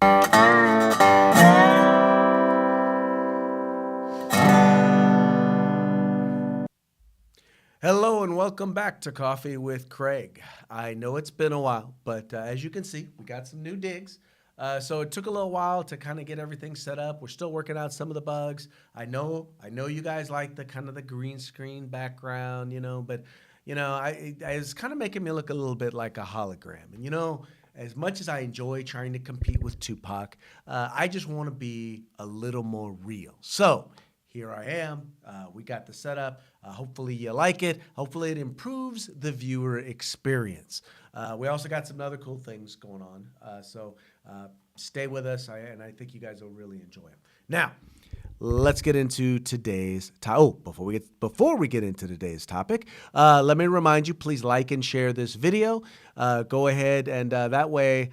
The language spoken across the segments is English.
Hello and welcome back to Coffee with Craig. I know it's been a while, but as you can see, we got some new digs. So it took a little while to kind of get everything set up. We're still working out some of the bugs. I know you guys like the kind of the green screen background, but it's kind of making me look a little bit like a hologram. And as much as I enjoy trying to compete with Tupac, I just want to be a little more real. So here I am. We got the setup. Hopefully you like it. Hopefully it improves the viewer experience. We also got some other cool things going on. So stay with us, and I think you guys will really enjoy them. Now, let's get into today's topic. Before we get into today's topic, let me remind you, please like and share this video. Go ahead, and that way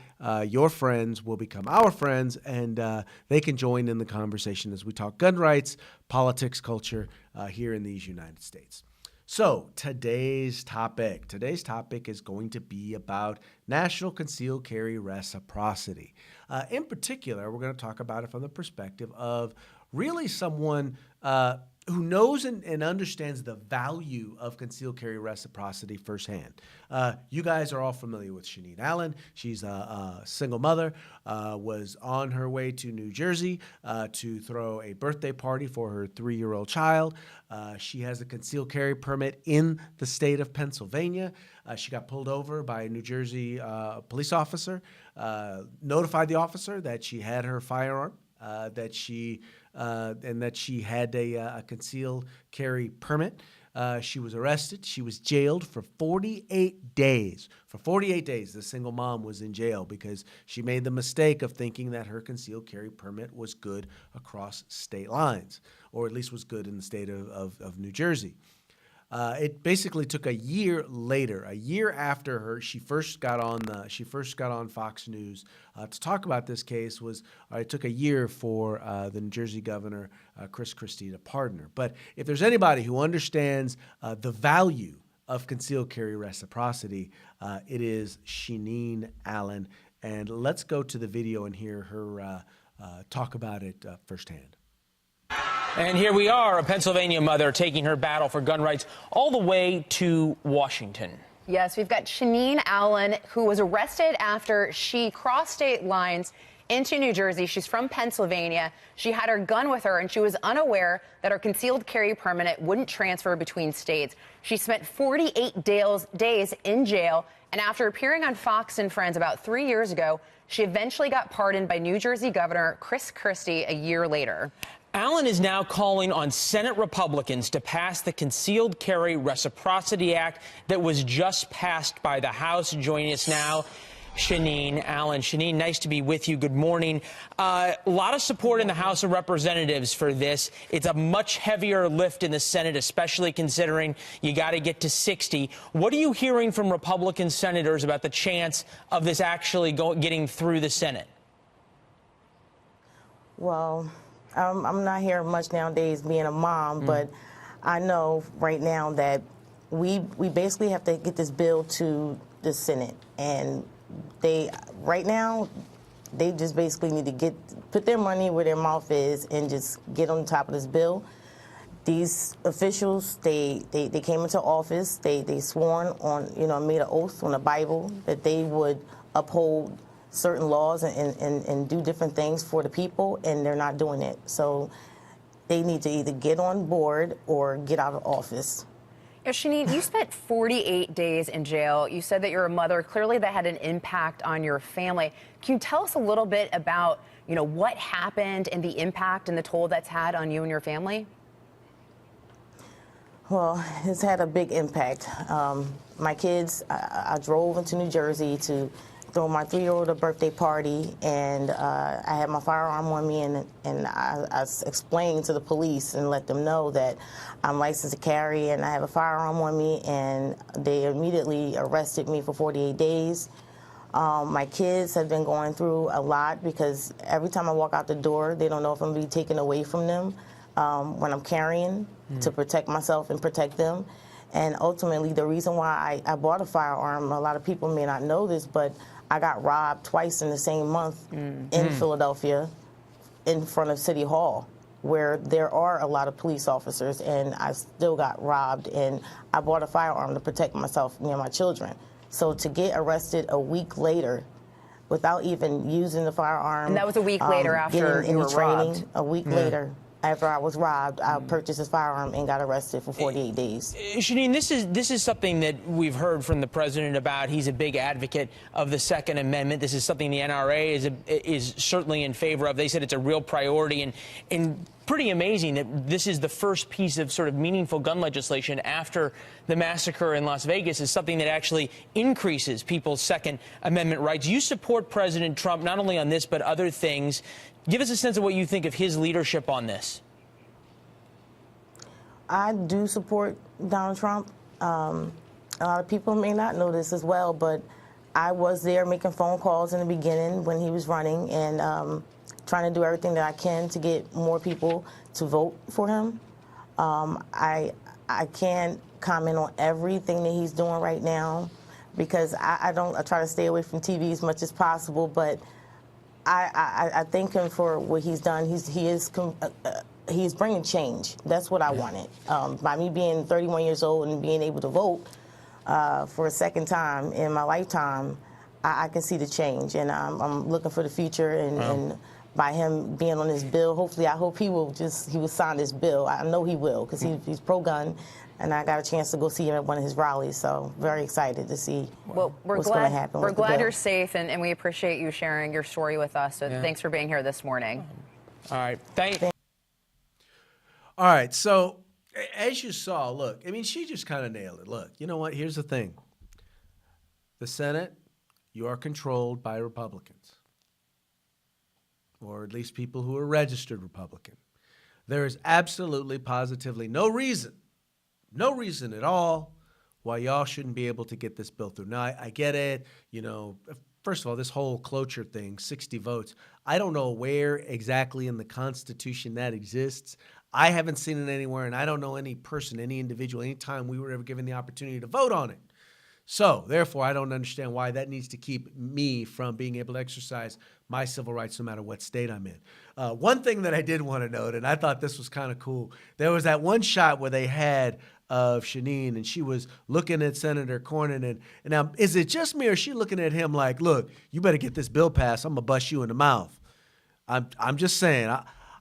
your friends will become our friends, and they can join in the conversation as we talk gun rights, politics, culture here in these United States. So today's topic is going to be about National Concealed Carry Reciprocity. In particular, we're going to talk about it from the perspective of really someone who knows and understands the value of concealed carry reciprocity firsthand. You guys are all familiar with Shaneen Allen. She's a single mother, was on her way to New Jersey to throw a birthday party for her 3-year-old child. She has a concealed carry permit in the state of Pennsylvania. She got pulled over by a New Jersey police officer, notified the officer that she had her firearm, that she had a concealed carry permit. She was arrested. She was jailed for 48 days. For 48 days, the single mom was in jail because she made the mistake of thinking that her concealed carry permit was good across state lines, or at least was good in the state of New Jersey. It basically took a year later, a year after she first got on Fox News to talk about this case. It took a year for the New Jersey governor, Chris Christie, to pardon her. But if there's anybody who understands the value of concealed carry reciprocity, it is Shaneen Allen. And let's go to the video and hear her talk about it firsthand. And here we are, a Pennsylvania mother taking her battle for gun rights all the way to Washington. Yes, we've got Shaneen Allen, who was arrested after she crossed state lines into New Jersey. She's from Pennsylvania. She had her gun with her, and she was unaware that her concealed carry permit wouldn't transfer between states. She spent 48 days in jail, and after appearing on Fox and Friends about 3 years ago, she eventually got pardoned by New Jersey Governor Chris Christie a year later. Allen is now calling on Senate Republicans to pass the Concealed Carry Reciprocity Act that was just passed by the House. Joining us now, Shaneen Allen. Shaneen, nice to be with you. Good morning. A lot of support in the House of Representatives for this. It's a much heavier lift in the Senate, especially considering you got to get to 60. What are you hearing from Republican senators about the chance of this actually getting through the Senate? Well, I'm not hearing much nowadays being a mom, but I know right now that we basically have to get this bill to the Senate, and right now they just basically need to put their money where their mouth is and just get on top of this bill. These officials, they came into office, they sworn on, made an oath on the Bible that they would uphold certain laws and do different things for the people, and they're not doing it. So they need to either get on board or get out of office. Shaneen, you spent 48 days in jail. You said that you're a mother. Clearly that had an impact on your family. Can you tell us a little bit about, what happened and the impact and the toll that's had on you and your family? Well, it's had a big impact. My kids, I drove into New Jersey to throw my 3-year-old a birthday party, and I had my firearm on me, and I explained to the police and let them know that I'm licensed to carry and I have a firearm on me, and they immediately arrested me for 48 days. My kids have been going through a lot because every time I walk out the door, they don't know if I'm going to be taken away from them when I'm carrying to protect myself and protect them. And ultimately, the reason why I bought a firearm, a lot of people may not know this, but I got robbed twice in the same month in Philadelphia in front of City Hall, where there are a lot of police officers, and I still got robbed, and I bought a firearm to protect myself and my children. So to get arrested a week later without even using the firearm. And that was a week later after you were robbed. A week later after I was robbed, I purchased this firearm and got arrested for 48 days. Shaneen, this is something that we've heard from the president about. He's a big advocate of the Second Amendment. This is something the NRA is certainly in favor of. They said it's a real priority, and pretty amazing that this is the first piece of sort of meaningful gun legislation after the massacre in Las Vegas is something that actually increases people's Second Amendment rights. You support President Trump not only on this but other things. Give us a sense of what you think of his leadership on this. I do support Donald Trump. A lot of people may not know this as well, but I was there making phone calls in the beginning when he was running and trying to do everything that I can to get more people to vote for him. I can't comment on everything that he's doing right now because I try to stay away from TV as much as possible, but I thank him for what he's done. He's bringing change. That's what I wanted. By me being 31 years old and being able to vote for a second time in my lifetime, I can see the change, and I'm looking for the future. And by him being on this bill, hopefully, I hope he will sign this bill. I know he will because he's pro-gun, and I got a chance to go see him at one of his rallies. So very excited to see what's going to happen. We're glad you're safe, and we appreciate you sharing your story with us. So thanks for being here this morning. All right. Thank you. All right, so as you saw, look, I mean, she just kind of nailed it. Look, you know what? Here's the thing. The Senate, you are controlled by Republicans, or at least people who are registered Republican. There is absolutely, positively no reason at all why y'all shouldn't be able to get this bill through. Now, I get it. You know, first of all, this whole cloture thing, 60 votes, I don't know where exactly in the Constitution that exists. I haven't seen it anywhere, and I don't know any person, any individual, any time we were ever given the opportunity to vote on it. So, therefore, I don't understand why that needs to keep me from being able to exercise my civil rights no matter what state I'm in. One thing that I did want to note, and I thought this was kind of cool, there was that one shot where they had of Shaneen, and she was looking at Senator Cornyn, and now, is it just me, or is she looking at him like, look, you better get this bill passed, I'm going to bust you in the mouth. I'm just saying,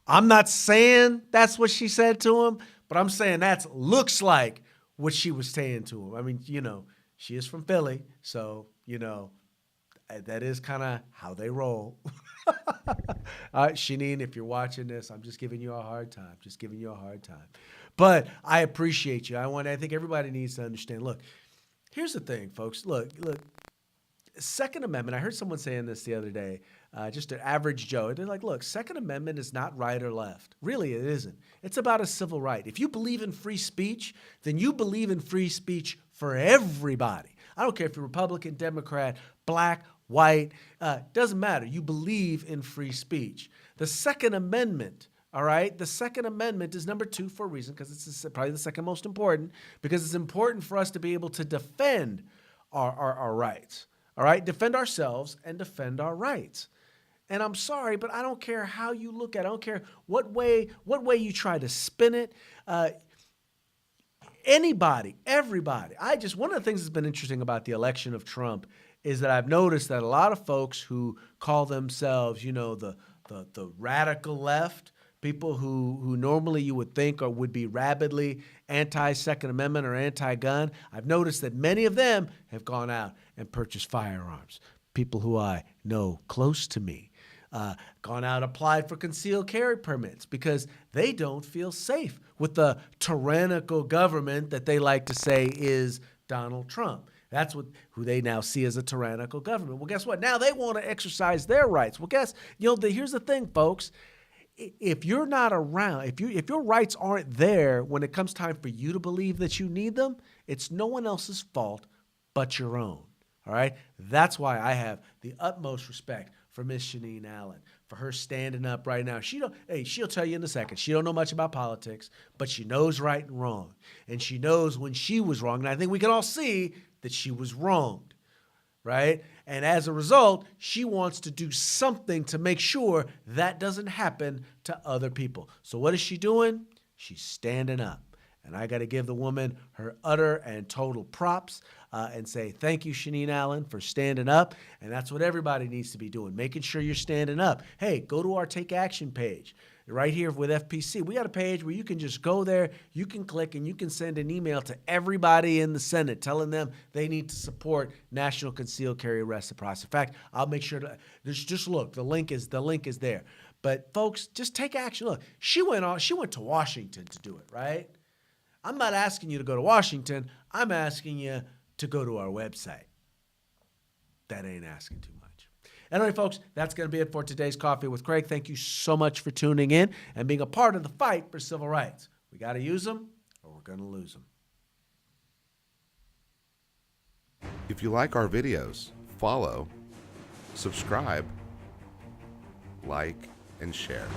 I'm not saying that's what she said to him, but I'm saying that looks like what she was saying to him. I mean, you know, she is from Philly, so, you know, that is kind of how they roll. Shaneen, if you're watching this, I'm just giving you a hard time. But I appreciate you. I think everybody needs to understand. Look, here's the thing, folks. Look. Second Amendment, I heard someone saying this the other day, just an average Joe. They're like, look, Second Amendment is not right or left. Really, it isn't. It's about a civil right. If you believe in free speech, then you believe in free speech for everybody. I don't care if you're Republican, Democrat, black, white, doesn't matter. You believe in free speech. The Second Amendment, all right? The Second Amendment is number 2 for a reason, because it's probably the second most important, because it's important for us to be able to defend our rights. All right, defend ourselves and defend our rights. And I'm sorry, but I don't care how you look at it. I don't care what way you try to spin it. Anybody, everybody. One of the things that's been interesting about the election of Trump is that I've noticed that a lot of folks who call themselves, you know, the radical left, people who normally you would think or would be rabidly anti-Second Amendment or anti-gun, I've noticed that many of them have gone out and purchased firearms. People who I know close to me, gone out, applied for concealed carry permits because they don't feel safe with the tyrannical government that they like to say is Donald Trump. That's who they now see as a tyrannical government. Well, guess what? Now they want to exercise their rights. Well, here's the thing, folks. If you're not around, if your rights aren't there when it comes time for you to believe that you need them, it's no one else's fault but your own. All right? That's why I have the utmost respect for Miss Shaneen Allen, for her standing up right now. She'll tell you in a second. She don't know much about politics, but she knows right and wrong. And she knows when she was wrong. And I think we can all see that she was wronged. Right? And as a result, she wants to do something to make sure that doesn't happen to other people. So what is she doing? She's standing up. And I got to give the woman her utter and total props and say thank you, Shaneen Allen, for standing up. And that's what everybody needs to be doing, making sure you're standing up. Hey, go to our Take Action page right here with FPC. We got a page where you can just go there, you can click, and you can send an email to everybody in the Senate telling them they need to support National Concealed Carry Reciprocity. In fact, I'll make sure to just look. The link is there. But folks, just take action. Look, she went to Washington to do it, right? I'm not asking you to go to Washington. I'm asking you to go to our website. That ain't asking too much. Anyway, folks, that's going to be it for today's Coffee with Craig. Thank you so much for tuning in and being a part of the fight for civil rights. We got to use them or we're going to lose them. If you like our videos, follow, subscribe, like, and share.